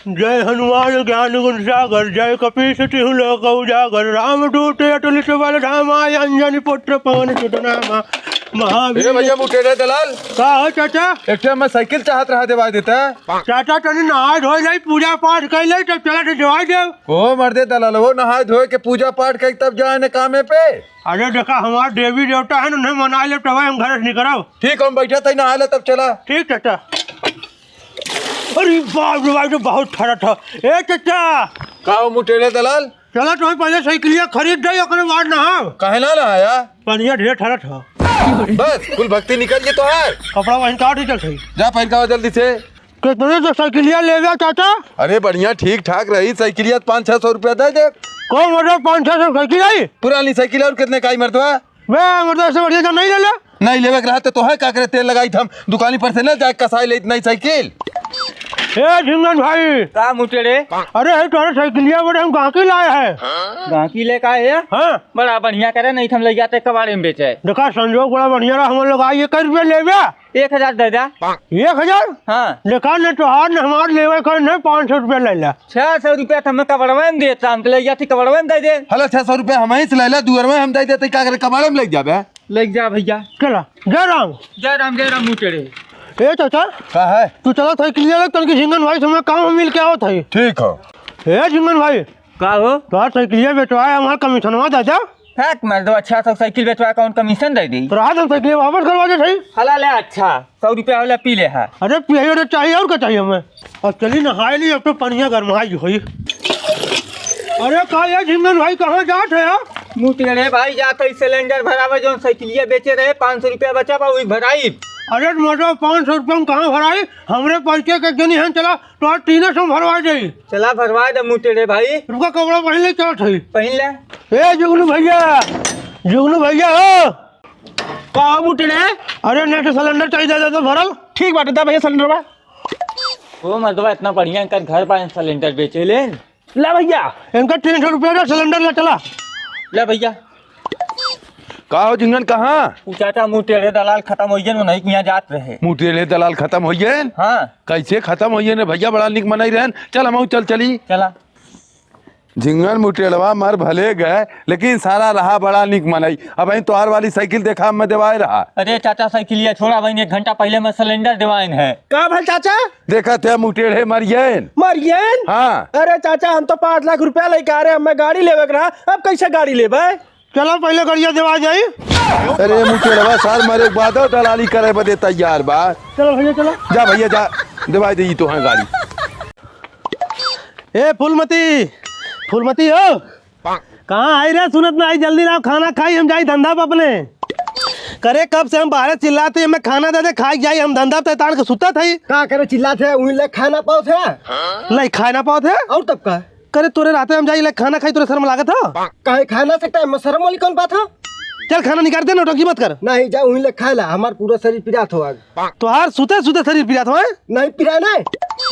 जय हनुमान ज्ञान गुण सागर जय कपीस तिहु लोक उजागर राम दूते अतुलित बल धामा अंजनी पुत्र पवन सुत नामा महावीर। भैया मुटेरे दलाल का हो चाचा? एक मैं साइकिल चाहत रहा देवा देता चाचा तनी नहा धो जाई पूजा पाठ कर ले तब चला दवा दे। ओ मर्दे दलाल वो नहा धोए के पूजा पाठ कर तब जाए न कामे पे। अरे देखा हमारे देवी देवता है उन्हें मना ले तब हम घर से निकलो। ठीक हम बैठा था नहा ले तब चला। ठीक चाचा। अरे बाप रे बाप तो बहुत ठरा था। ए चाचा का मुटेरे दलाल चला तुम्हें पहले साइकिलिया खरीद दे ओकरे बाद नहा। काहे ना नहाया? पनिया ढेर ठरा था। बस कुल भक्ति निकल गई तो है। कपड़ा वहीं काट ही चल सही। जा पहन का जल्दी से। कितने तो साइकिलिया ले गया चाचा? अरे बढ़िया ठीक ठाक रही साइकिलिया 500-600 रुपया दे दे। कौन मतलब 500 साइकिल आई? पुरानी साइकिल और कितने का ही मर्दवा? मैं मतलब से बढ़िया नहीं ले ले। नहीं लेवे के रहते तो है का करे तेल लगाई हम दुकानी पर से ना जाए कसाई ले इतना साइकिल। ए झिंगन भाई का मुटेरे? अरे है तुम्हारे साइकिलिया बड़े हम गाँव की लाए हैं। गाँकी ले का है? हाँ बड़ा बढ़िया करे नहीं हम ले जाते कबाड़े में बेचे। देखा संजोग बड़ा बढ़िया रहा। हम लोग आइए कई रुपये ले गया। 1000 दे दा। 1000? हाँ देखा न त्योहार ने हमारे लेवे कर नहीं 500 रुपया ले ला। 600 रुपया तो हमें कबाड़वे में देता हम ले जाती कबाड़वे में दे दे। हला 600 रुपया हम ही से ले ला दुअर में हम दे देते का करे कबाड़े में लग जाबे। लग जा भैया। चला जय राम जय राम मुटेरे। ए चाचा का है? तू चला साइकिलिया ले तन की झिंगन भाई से हमें काम मिल के आओ था। ठीक हो। ए झिंगन भाई का हो? तो साइकिलिया बेचवाए हमारा कमीशनवा दे जा। फेंक मार दो। अच्छा सब साइकिल बेचवा कौन कमीशन दे दी? तो रात हम साइकिलिया वापस करवा दे सही। हला ले। अच्छा 100 रुपया वाला पी ले है। अरे पिए तो चाहिए और क्या चाहिए हमें। और चली नहाए ली अब तो पनिया गरमाई हुई। अरे कहा यार झिंगन भाई कहाँ जात है यार? मुटेरे भाई जाते सिलेंडर भरावे जो साइकिलिया बेचे रहे 500 रुपया बचा बा वही भराई। अरे मतलब 500 रुपया हम कहाँ भराई? हमरे पैसे के जनी है चला तो तीनों सौ भरवा जाई। चला भरवा दे मुटेरे भाई। रुका कपड़ा पहले चला थी। पहन ले। ए जुगनू भैया हो का मुटेरे? अरे नेट सिलेंडर चाहिए तो भरल। ठीक बात है भैया सिलेंडर बा। ओ मर्दवा इतना बढ़िया इनका घर पर सिलेंडर बेचे ले। ला भैया इनका 300 रुपया का सिलेंडर ले चला। ले भैया। का हो झिंगन कहाँ? चाचा मुटेरे दलाल खत्म हो गए नहीं यहाँ जात रहे। मुटेरे दलाल खत्म हो गए? हाँ कैसे खत्म हो गए? भैया बड़ा निक मनाई रहन। चल हम चली चला। झिंगन मुटेड़वा मर भले गए लेकिन सारा रहा बड़ा निक मनाई। अब तोहार वाली साइकिल देखा मैं देवाए रहा। अरे चाचा साइकिलिया छोड़ा भाई 1 घंटा पहले मैं सिलेंडर दिवाइन है। का भाई चाचा? देखा थे मुटेड़े मरियन। हाँ अरे चाचा हम तो 5 लाख रुपया लेके आ रहे हैं। मैं गाड़ी लेवे रहा। अब कैसे गाड़ी लेवे? चलो पहले गाड़िया देवा जाई। अरे मुटेड़वा सार मरे के बाद दलाली करे बदे तैयार बा। चलो भैया चलो। जा भैया जा दिवाई दी तो है गाड़ी। ए फूलमती हो कहाँ आई रे? सुनत ना आई जल्दी ना खाना खाई हम जाई धंधा पे अपने। करे कब से हम बाहर चिल्लाते हमें खाना दे दे खाई जाई। हम धंधा पे ताड़ के सुता थी। का करे चिल्लाते उही ले खाना पाओ थे? नहीं खाना पाओ थे और तब का करे तोरे राते हम जाई ले खाना खाई तोरे शर्म लागत था? काहे खाना सकता है? शर्म वाली कौन बात है? चल खाना निकाल दे नौटंकी मत कर। नहीं जा उही ले खा ला। हमार पूरा शरीर पिरात हो आज। तोहार सुते सुते शरीर पिरात हो। नहीं पिरा नहीं।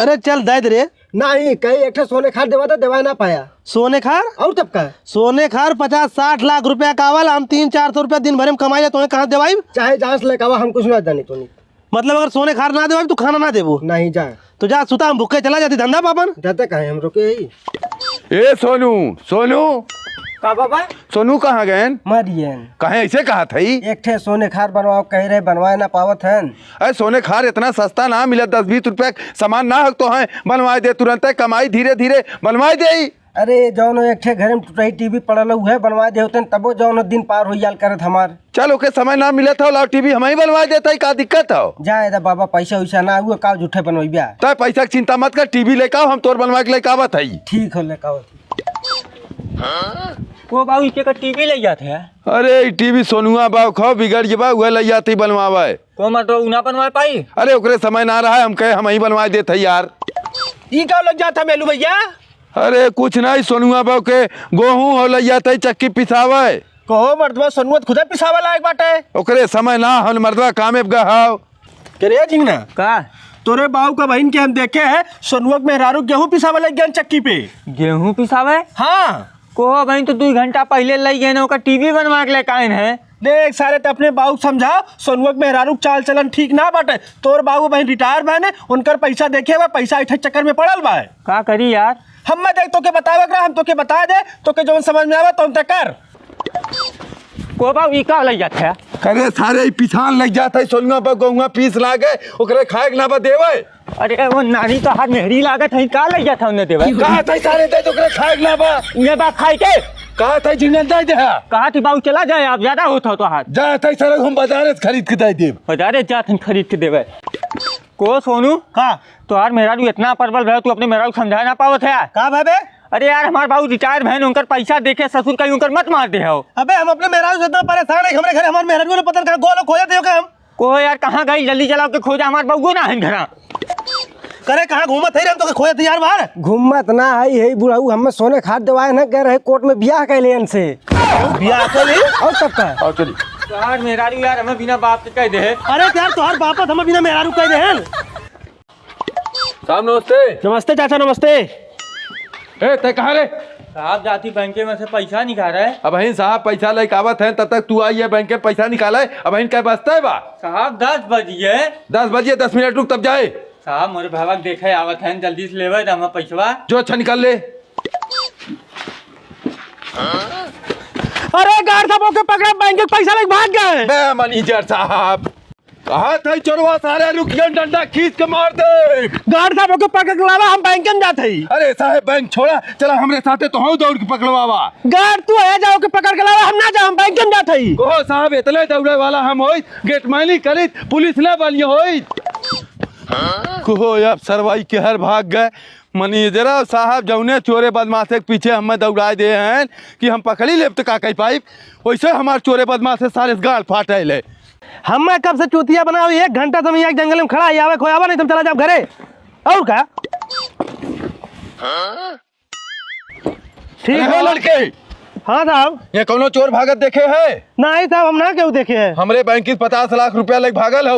अरे चल दे दे रे। नहीं कहीं एक सोने खार देवा था देवा ना पाया। सोने खार? और तब का सोने खार 50-60 लाख रुपया कावल हम 300-400 रुपया दिन भर में कमाई तो कहाँ देवाई? चाहे जहाँ से लेकर हम कुछ ना जानी तो नहीं। मतलब अगर सोने खार ना देवाई तो खाना ना देबो? नहीं जा तो जा सुता हम भूखे चला जाती धंधा पापन। जाते कहे हम रोके ही। ए सोनू का बाबा? सोनू कहाँ गए? मरियन कहे ऐसे कहा था? एक ठे सोने खार बनवाओ कह रहे बनवाए ना पावत है। अरे सोने खार इतना सस्ता ना मिला। 10-20 रुपया सामान ना हक तो है बनवाए दे तुरंत कमाई धीरे धीरे बनवाए दे। अरे जौन एक ठे घर में टूटाई टीवी पड़ल है बनवा दे होते तबो जौन दिन पार हो जाल करत हमार। चल ओके समय ना मिला था लाओ टीवी हम ही बनवा देता है। का दिक्कत हो? जाए दा बाबा पैसा वैसा ना हुआ का झूठे बनवाइया। तो पैसा की चिंता मत कर। टीवी लेकर आओ हम तोर बनवा के लेकर आवत है। ठीक हो लेकर वो बाबू के का टीवी ले जाते हैं। अरे टीवी सोनुआ बाव खो बिगड़ जे बा वह ले जाती बनवावे। तो मतलब ना बनवा पाई? अरे ओकरे समय ना रहा हम कहे हम ही बनवा देते यार। ई का लग जाता मेलू भैया? अरे कुछ नहीं सोनुआ बाव के गेहूं हो ले जाते चक्की पिसावे। कहो मर्दवा सोनुआ खुदा पिसावा लायक बाटे। ओकरे समय ना हम मर्दवा कामे गहाव। करे झिंगना का तोरे बाबू का बहन के हम देखे है सोनुआ मेहरारू गेहूं पिसावा लग गया चक्की पे। गेहूं पिसावे? हाँ को भाई तो 2 घंटा पहले ले गए ना टीवी बनवा के लेके आए हैं। देख सारे ते अपने बाबू समझा सोनुआ के मेहरारू चाल चलन ठीक ना बाटे। तोर बाबू बहन रिटायर बहन उनकर पैसा देखे हुआ पैसा इठे चक्कर में पड़ल बा। का करी यार? हम देख तो के बतावे करा, हम तो के बता दे तो के जो समझ में आवे तो हम ते कर। को बाबू ई का लग जात है? करे सारे पिछान लग जाता है सोनुआ पर गौंगा पीस लागे ओकरे खाए के ना बा देवे। अरे वो नानी तो हाथ मेहरी लागत है, का लग जात है उन्हें देवे? कहा था सारे दे ओकरे खाए के ना बा। ये बात खाई के कहा था जिंगन दे दे। कहा थी बाबू चला जाए, आप ज्यादा होता हो तो हाथ जा था सारे हम बाजार से खरीद के दे देब। बाजारे जात हम खरीद के देवे। को सोनू का तोहार मेहरारू इतना परबल भैया, तू अपने मेहरारू समझा ना पावत है? का भाबे? अरे यार हमारे बाबू रिटायर बहन उनकर पैसा देखे ससुर का उनकर मत मार दे हो। अबे हम अपने मेहरारू से इतना परेशान है, हमारे घर हमारे मेहरारू ने पता कहां गोलो खोया थे हम। को यार कहाँ गई, जल्दी चलाओ के खोजा, हमारे बहू ना है घरा। करे कहां घूमत है हम तो खोया थे यार बाहर। घूमत ना है यही बुढ़ाऊ हमें सोने खाद दवाए ना कह रहे कोर्ट में ब्याह कैले इनसे। बियाह कर ली और तब का आओ चली। तोहार मेहरारू यार हमें बिना बाप के कह दे। अरे यार तोहार बापत हम बिना मेहरारू कह दे हैं। साहब नमस्ते। नमस्ते चाचा नमस्ते। ए ते कहां रे? साहब जाती बैंके में से पैसा निकाल रहे। अब हिन साहब पैसा लेके आवत है तब तक तू आई है बैंक के पैसा निकाले। अब हिन क्या बचता है बा? साहब 10 बजिए। 10 बजे 10 मिनट रुक तब जाए। साहब मोरे भावा देखे आवत है, जल्दी से लेवे हम पैसवा। जो अच्छा निकाल ले। अरे गार्ड साहब के पकड़े बैंक के पैसा लेके भाग गए। बे मैनेजर साहब कहा था चोरवा सारे रुकिया डंडा खींच के मार दे। गार्ड साहब के पकड़ के लावा हम बैंक में जाते ही। अरे साहब बैंक छोड़ा चला हमरे साथे तो हम दौड़ के पकड़वावा। गार्ड तू है जाओ के पकड़ के लावा हम ना जाओ, हम बैंक में जाते ही। कहो साहब इतने दौड़े वाला हम होई गेट माइनी करित पुलिस ले वाली होई। कहो यार सरवाई के हर भाग गए। मैनेजर साहब जौने चोरे बदमाश के पीछे हमें दौड़ा दे हैं कि हम पकड़ी ले तो का कही पाई, वैसे हमारे चोरे बदमाश से सारे गाड़ फाटे ले। हम कब से चूतिया बनाओ, 1 घंटा से मैं जंगल में खड़ा आवे खोयावा नहीं तुम चला जाओ घरे। और क्या ठीक है लड़के? हाँ साहब। ये कौनो चोर भागत देखे है? नहीं साहब हम ना क्यों देखे हैं। हमरे बैंक की 50 लाख रुपया लग भागल है।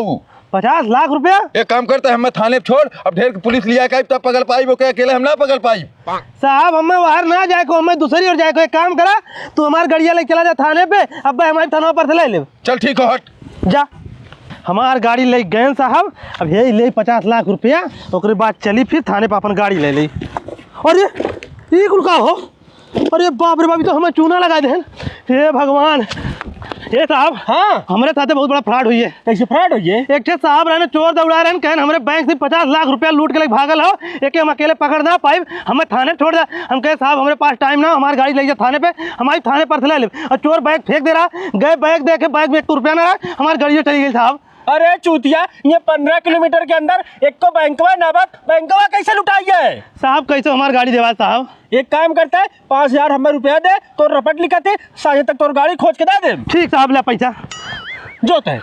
50 लाख रुपया? एक काम करते हैं, हमें थाने पे छोड़, अब ढेर पुलिस लिया का तब पकड़ पाई, वो अकेले हम ना पकड़ पाई। साहब हमें बाहर ना जाए को, हमें दूसरी ओर जाए को। एक काम करा तू हमारे गड़िया लेके चला जा थाने पे, अब हमारे थाना पर से ले ले। चल ठीक है हट जा। हमार गाड़ी ले गए साहब, अब यही ले 50 लाख रुपया, ओकरे बाद चली फिर थाने पर अपन गाड़ी ले ली। अरे ये कुल का हो? अरे बाप रे बाप, तो हमें चूना लगा दे। हे भगवान। ये साहब हाँ हमारे साथ बहुत बड़ा फ्रॉड हुई है। कैसे फ्रॉड हुई है? एक ठे साहब रहने चोर दौड़ा रहे कहन हमारे बैंक से 50 लाख रुपया लूट के लेके भागल हो। एक हम अकेले पकड़ ना पाई, हमें थाने छोड़ दे। हम कहे साहब हमारे पास टाइम ना, हमारी गाड़ी ले जा थाने पे, हमारी थाने पर से ले ले। और चोर बैग फेंक दे रहा, गए बैग देखे बैग में 1 रुपया ना रहा, हमारी गाड़ी चली गई साहब। अरे चूतिया ये 15 किलोमीटर के अंदर एक तो बैंकवा नबत बैंकवा कैसे लुटाई है? साहब कैसे हमारी गाड़ी देवा साहब? एक काम करते है 5000 हमें रुपया दे तो रपट लिखाते साझे तक तोर गाड़ी खोज के दे दे। ठीक साहब ले पैसा जो है।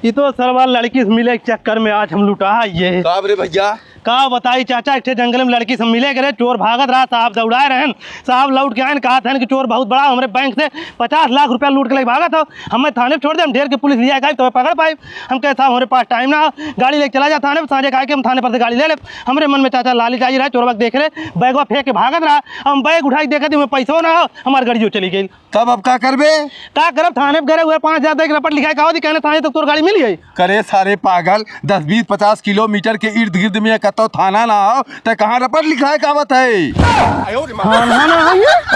ये तो सरवाल लड़की से मिले के चक्कर में आज हम लुटा ये। साहब रे भैया का बताई चाचा, एक जंगल में लड़की से मिले करे, चोर भागत रहा, साहब दौड़ाए रहन। साहब लौट के आए कहा था कि चोर बहुत बड़ा हमारे बैंक से 50 लाख रुपया लूट के लेके भागा था। हमें थाने छोड़ दे, हम ढेर के पुलिस लिया गए तो पकड़ पाए। हम कहे साहब हमारे पास टाइम ना, गाड़ी लेके चला जा थाने पर, साझे कहा कि हम थाने पर से गाड़ी ले ले। हमारे मन में चाचा लाली चाहिए रहा, चोर वक्त देख ले बैगवा फेंक के भागत रहा, हम बैग उठाई देखा थी पैसा ना हो, हमारी गाड़ी जो चली गई। तब अब क्या करबे? का करब? थाने पर गए हुए 5000 एक रपट लिखाई कहा कहने थाने तक तोर गाड़ी मिल गई। करे सारे पागल 10 20 50 किलोमीटर के इर्द गिर्द में कतो थाना ना हो तो कहाँ रपट लिखा है कावत है?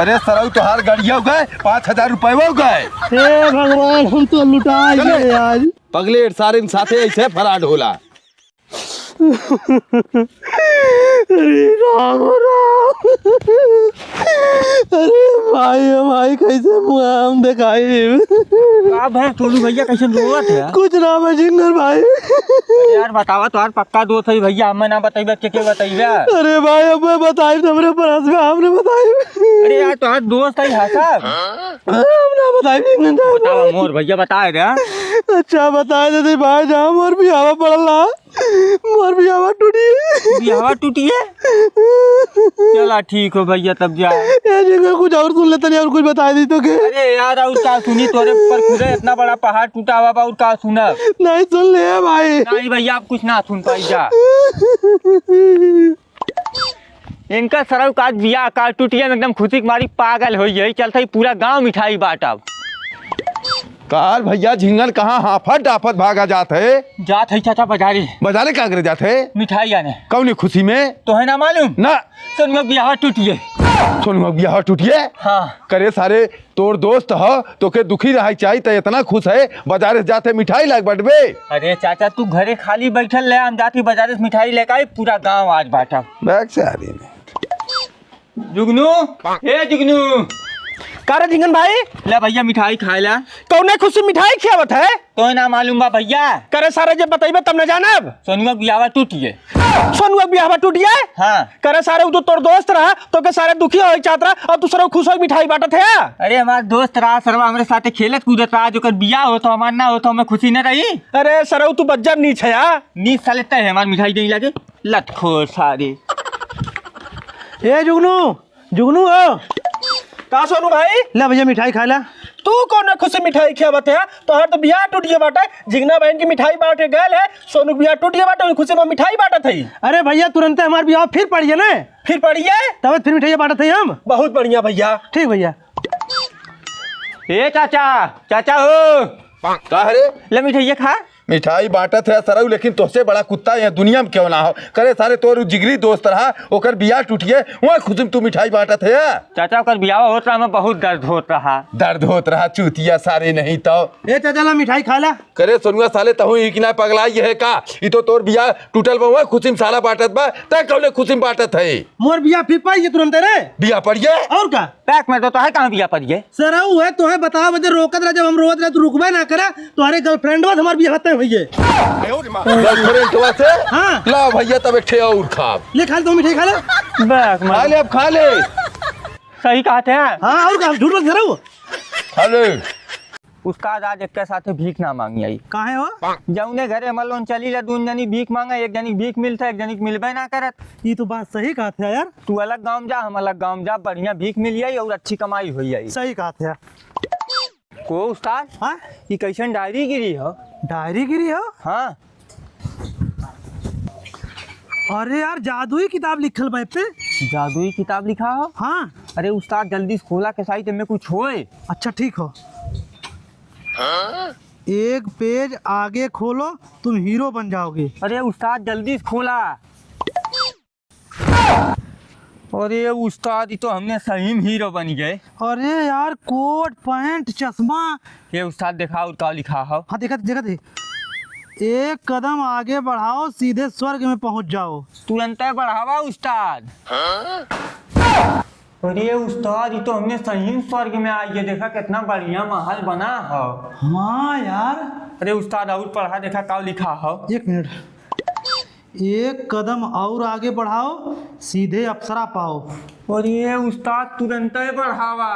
अरे सरऊ तुहार गाड़िया हो गए 5000 रुपये हो गए। हे भगवान हम तो लुटा गए आज। पगले सारे साथे ऐसे फराड होला। अरे राम राम। अरे भाई कैसे मुँह हम दिखाई। आप है सोनू भैया कैसे रोवत है? कुछ ना मैं जिंगर भाई। अरे यार बतावा तो यार पक्का दोस्त है भैया, हमें ना बताइए के बताइए। अरे भाई अब मैं बताई हमरे पास में हमने बताई। अरे यार तो दोस्त है साहब, हमने बताई। बतावा मोर भैया बताए रे। अच्छा बताए दे भाई, जहाँ मोर भी हवा पड़ला, मोर भी हवा टूटी। हवा टूटी है? चला ठीक हो भैया तब जा। ये जगह कुछ और सुन लेते नहीं और कुछ बता दी तो के। अरे यार और क्या सुनी, तोरे पर खुदे इतना बड़ा पहाड़ टूटा हुआ और क्या सुना? नहीं सुन ले भाई। नहीं भैया आप कुछ ना सुन पाई जा। इनका सरव का बिया का टूटिया में एकदम खुशी मारी पागल हो गई, चलता ही पूरा गांव मिठाई बांटा। कार भैया झिंगन कहाँ हाफत डाफत भागा जात है? जात है चाचा बाजारे बाजारे का करे जात है? मिठाई आने। कौन खुशी में? तो है ना मालूम ना सोनुआ ब्याह टूटिए। सोनुआ ब्याह टूटिए? हाँ करे सारे तोर दोस्त हो तो के दुखी रहा चाहिए तो इतना खुश है बाजारे से जाते मिठाई लाग बटबे। अरे चाचा तू घरे खाली बैठल ले, हम जाती बाजारे से मिठाई लेकर आए, पूरा गांव आज बांटा। बैग से आ रही है। जुगनू ए जुगनू का रे झिंगन भाई? ले भैया मिठाई खाए ला। कौने खुशी मिठाई खियावत है? तो ना मालूम बा भैया। करे सारे जब बतइबे तब न जानब। सोनुआ ब्याह टूटिए। सोनुआ ब्याह टूट गया? हाँ करे सारे उ तो तोर दोस्त रहा तो के सारे दुखी हो चाहत रहा और दूसरा खुश हो मिठाई बांटत है। अरे हमारा दोस्त रहा सरवा हमारे साथे खेलत कूदत रहा, जो कर बियाह हो तो हमार ना हो तो हमें खुशी न रही। अरे सरऊ तू बज्जर नीच है या? नीच साले तय है हमार मिठाई नहीं लगे लतखोर सारे। ए जुगनू जुगनू हो का सोनू भाई? ले भैया मिठाई खा ला। तू कौन खुशी मिठाई खियावत है? तो हर तो बियाह टूट गया बाटे, झिंगना बहन की मिठाई बांटे गए है, सोनू बियाह टूट गया बाटे, खुशी में मिठाई बांटत है। अरे भैया तुरंत हमारे बियाह फिर पड़ी है ना, फिर पढ़िए। तब फिर मिठाई बांटत है हम। बहुत बढ़िया भैया। ठीक भैया। ए चाचा चाचा हो का रे? ले मिठाई खा। मिठाई बांटत है सरऊ, लेकिन तोसे बड़ा कुत्ता यहाँ दुनिया में क्यों ना हो? करे सारे तोर जिगरी दोस्त रहा ओकर बियाह टूटिए वहाँ खुशी में तू मिठाई बांटत है? चाचा कर बियाह होत रहा, हमें बहुत दर्द होत रहा। दर्द होत रहा चूतिया सारे नहीं तो। ए चाचा ला मिठाई खा ला। करे सोनुआ साले तहु इकना पगलाई है का? ई तो तोर बियाह टूटल बा खुशी में साला बांटत बा, तय कौने खुशी में बांटत है? मोर बियाह फिर पाई है तुरंत रे। बियाह पड़िए और का पैक में तो है कहाँ बियाह पड़िए? सर है तो है बताओ बजे रोकत रहा, जब हम रोकत रहे तो रुकबे ना करा, तुम्हारे गर्लफ्रेंड बस हमारे बियाह होते भैया। गर्लफ्रेंड से हाँ। ला भैया तब एक और खा ले खा ले, तो मिठाई खा ले। बैक में खा ले अब खा ले। सही कहते हैं। हाँ और का झूठ मत करो। खा ले। उसका आज एक के साथ भीख ना मांगी आई। कहाँ है वो? जौने घरे मलोन चली ला दून जनी भीख मांगा, एक जनी भीख मिलता एक जनी मिलबे ना करत। ये तो बात सही कहा था यार। तू अलग गांव जा हम अलग गांव जा, बढ़िया भीख मिल जाई और अच्छी कमाई हो जाई। सही कहा था। को उस्ताद हाँ ये कैसन डायरी गिरी हो? डायरी गिरी हो? हाँ अरे यार जादुई किताब लिखल बा पे। जादुई किताब लिखा हो? हाँ अरे उस्ताद जल्दी से खोला के साइड में कुछ होए। अच्छा ठीक हो। एक पेज आगे खोलो, तुम हीरो बन जाओगे। अरे उस्ताद जल्दी से खोला। अरे उस्ताद ये तो हमने सही में हीरो बन गए। अरे यार कोट पैंट चश्मा। ये उस्ताद देखा और क्या लिखा हो? हाँ देखा थे। एक कदम आगे बढ़ाओ सीधे स्वर्ग में पहुंच जाओ। तुरंत बढ़ावा उस्ताद। अरे उस्ताद ये तो हमने सही में स्वर्ग में आई है, देखा कितना बढ़िया महल बना हो। हाँ यार। अरे उस्ताद और पढ़ा देखा क्या लिखा हो? एक मिनट। एक कदम और आगे बढ़ाओ सीधे अप्सरा पाओ। अरे उस्ताद तुरंत बढ़ावा।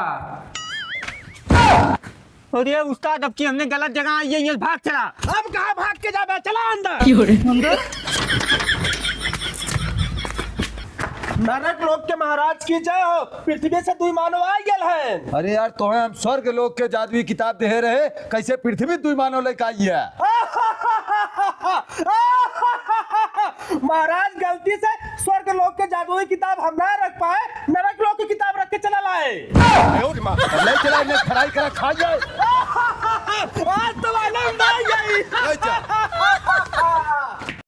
अरे उस्ताद अब की हमने गलत जगह आई है, ये भाग चला। अब कहाँ भाग के जा, चला अंदर। नरक लोक के महाराज की जय हो, पृथ्वी से दुई मानव आ गए हैं। अरे यार तो हम स्वर्ग लोक के जादुई किताब दे रहे, कैसे पृथ्वी दुई मानो लेके आई है? महाराज गलती से स्वर्ग लोक के जादुई किताब हम ना रख पाए, नरक लोक की किताब रख के चला लाए। ले चला इन्हें खड़ाई करा खा जाए। आज तो आनंद आ गई।